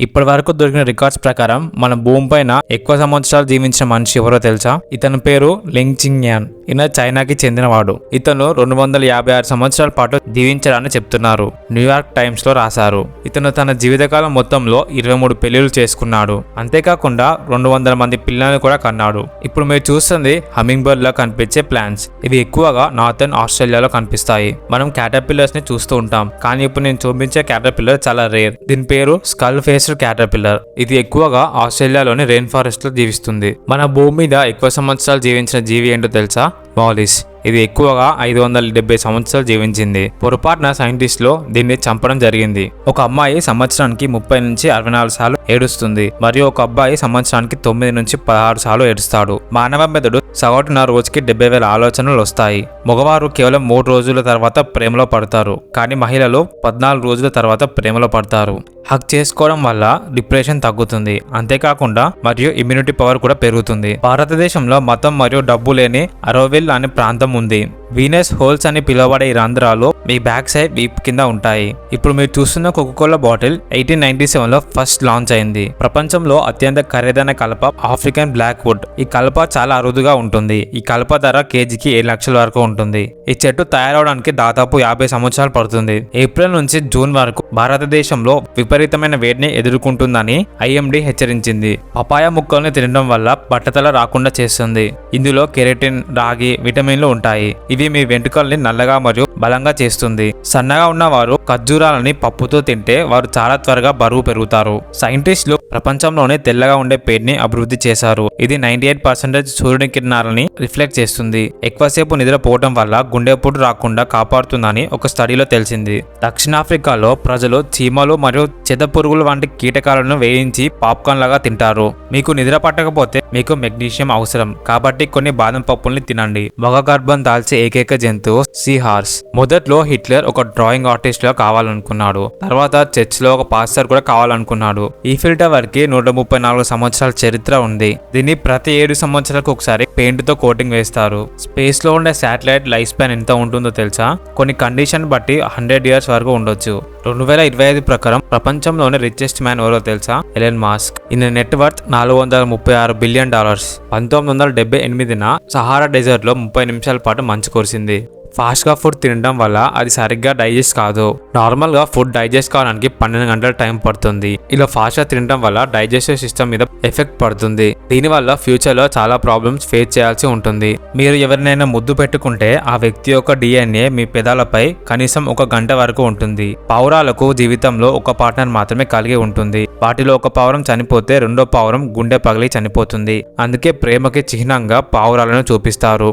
ఇప్పటి వరకు దొరికిన రికార్డ్స్ ప్రకారం మన భూమి పైన ఎక్కువ సంవత్సరాలు జీవించిన మనిషి ఎవరో తెలుసా? ఇతని పేరు లెంగ్ చింగ్యాన్. ఈయన చైనాకి చెందినవాడు. ఇతను 256 సంవత్సరాల పాటు జీవించాడని చెప్తున్నారు. న్యూయార్క్ టైమ్స్ లో రాశారు. ఇతను తన జీవితకాలం మొత్తంలో 23 పెళ్లిళ్లు చేసుకున్నాడు. అంతేకాకుండా 200 మంది పిల్లలను కూడా కన్నాడు. ఇప్పుడు మీరు చూస్తుంది హమ్మింగ్ బర్డ్ లా కనిపించే ప్లాంట్స్. ఇవి ఎక్కువగా నార్థన్ ఆస్ట్రేలియాలో కనిపిస్తాయి. మనం క్యాటర్పిల్లర్స్ ని చూస్తూ ఉంటాం, కానీ ఇప్పుడు నేను చూపించే క్యాటర్పిల్లర్ చాలా రేర్. దీని పేరు స్కల్ ఫేస్డ్ క్యాటర్పిల్లర్. ఇది ఎక్కువగా ఆస్ట్రేలియాలోని రెయిన్ ఫారెస్ట్ లో జీవిస్తుంది. మన భూమి మీద ఎక్కువ సంవత్సరాలు జీవించిన జీవి ఏంటో తెలుసా? వాలిస్. ఇది ఎక్కువగా 570 సంవత్సరాలు జీవించింది. పొరపాటున సైంటిస్టులు దీన్ని చంపడం జరిగింది. ఒక అమ్మాయి సంవత్సరానికి 30 నుంచి 64 సార్లు ఏడుస్తుంది, మరియు ఒక అబ్బాయి సంవత్సరానికి 9 నుంచి 16 సార్లు ఏడుస్తాడు. మానవ మెదడు సగటున రోజుకి 70,000 ఆలోచనలు వస్తాయి. మగవారు కేవలం 3 రోజుల తర్వాత ప్రేమలో పడతారు, కానీ మహిళలు 14 రోజుల తర్వాత ప్రేమలో పడతారు. హక్ చేసుకోవడం వల్ల డిప్రెషన్ తగ్గుతుంది, అంతేకాకుండా మరియు ఇమ్యూనిటీ పవర్ కూడా పెరుగుతుంది. భారతదేశంలో మతం మరియు డబ్బు లేని అరోవిల్ అనే ప్రాంతం ఉంది. వీనస్ హోల్స్ అని పిలువబడే ఈ రంధ్రాలు మీ బ్యాక్ సైడ్ వీప్ కింద ఉంటాయి. ఇప్పుడు మీరు చూస్తున్న కోకోకోలా బాటిల్ 1897లో ఫస్ట్ లాంచ్ అయింది. ప్రపంచంలో అత్యంత ఖరీదైన కలప ఆఫ్రికన్ బ్లాక్ వుడ్. ఈ కలప చాలా అరుదుగా ఉంటుంది. ఈ కలప ధర కేజీకి 7 లక్షల వరకు ఉంటుంది. ఈ చెట్టు తయారవడానికి దాదాపు 50 సంవత్సరాలు పడుతుంది. ఏప్రిల్ నుంచి జూన్ వరకు భారతదేశంలో విపరీతమైన వేడిని ఎదుర్కొంటుందని ఐఎండీ హెచ్చరించింది. పపాయ ముక్కల్ని తినడం వల్ల బట్టతల రాకుండా చేస్తుంది. ఇందులో కెరటిన్, రాగి, విటమిన్లు ఉంటాయి. ఇవి మీ వెంట్రుకల్ని నల్లగా మరియు బలంగా చేస్తుంది. సన్నగా ఉన్న వారు ఖర్జూరాలని పప్పుతో తింటే వారు చాలా త్వరగా బరువు పెరుగుతారు. సైంటిస్టులు ప్రపంచంలోనే తెల్లగా ఉండే పేడ్ ని అభివృద్ధి చేశారు. ఇది 98% సూర్యుని కిరణాలని రిఫ్లెక్ట్ చేస్తుంది. ఎక్కువసేపు నిద్రపోవడం వల్ల గుండెపోటు రాకుండా కాపాడుతుందని ఒక స్టడీలో తెలిసింది. దక్షిణాఫ్రికాలో ప్రజలు చీమలు మరియు చెదపురుగులు వంటి కీటకాలను వేయించి పాప్కార్న్ లాగా తింటారు. మీకు నిద్ర పట్టకపోతే మీకు మెగ్నీషియం అవసరం, కాబట్టి కొన్ని బాదం పప్పుల్ని తినండి. మగ గర్భం దాల్చే ఏకైక జంతువు సీ హార్స్. మొదట్లో హిట్లర్ ఒక డ్రాయింగ్ ఆర్టిస్ట్ లా కావాలనుకున్నాడు. తర్వాత చర్చ్ లో ఒక పాస్టర్ కూడా కావాలనుకున్నాడు. ఈఫిల్ టవర్ కి 134 సంవత్సరాల చరిత్ర ఉంది. దీన్ని ప్రతి 7 సంవత్సరాలకు ఒకసారి పెయింట్ తో కోటింగ్ వేస్తారు. స్పేస్ లో ఉండే శాటిలైట్ లైఫ్ స్పాన్ ఎంత ఉంటుందో తెలుసా? కొన్ని కండిషన్ బట్టి 100 ఇయర్స్ వరకు ఉండొచ్చు. 2025 ప్రకారం ప్రపంచంలోని రిచెస్ట్ మ్యాన్ ఎవరో తెలుసా? Elon Musk. ఈయన నెట్వర్త్ $436 బిలియన్. 1978న సహారా డెజర్ట్ లో 30 నిమిషాల పాటు మంచు కురిసింది. ఫాస్ట్ గా ఫుడ్ తినడం వల్ల అది సరిగ్గా డైజెస్ట్ కాదు. నార్మల్ గా ఫుడ్ డైజెస్ట్ కావడానికి 12 గంటల టైం పడుతుంది. ఇలా ఫాస్ట్ గా తినడం వల్ల డైజెస్టివ్ సిస్టమ్ మీద ఎఫెక్ట్ పడుతుంది. దీనివల్ల ఫ్యూచర్ లో చాలా ప్రాబ్లమ్స్ ఫేస్ చేయాల్సి ఉంటుంది. మీరు ఎవరినైనా ముద్దు పెట్టుకుంటే ఆ వ్యక్తి యొక్క DNA మీ పెదాలపై కనీసం 1 గంట వరకు ఉంటుంది. పావురాలకు జీవితంలో ఒక పార్ట్నర్ మాత్రమే కలిగి ఉంటుంది. వాటిలో ఒక పావురం చనిపోతే రెండో పావురం గుండె పగిలి చనిపోతుంది. అందుకే ప్రేమకి చిహ్నంగా పావురాలను చూపిస్తారు.